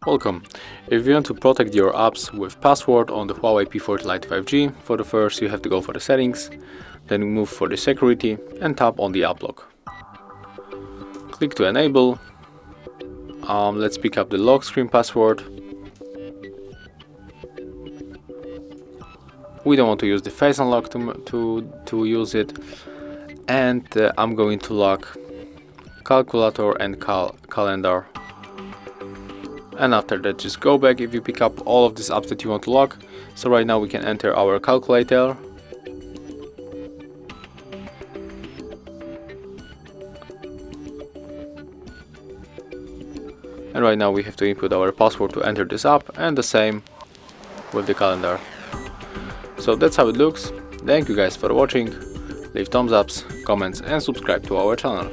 Welcome. If you want to protect your apps with password on the HUAWEI P40 Lite 5G, for the first you have to go for the settings, then move for the security and tap on the app lock. Click to enable. Let's pick up the lock screen password. We don't want to use the face unlock to use it, and I'm going to lock calculator and calendar. And after that, just go back if you pick up all of these apps that you want to lock. So right now we can enter our calculator. And right now we have to input our password to enter this app, and the same with the calendar. So that's how it looks. Thank you guys for watching. Leave thumbs ups, comments and subscribe to our channel.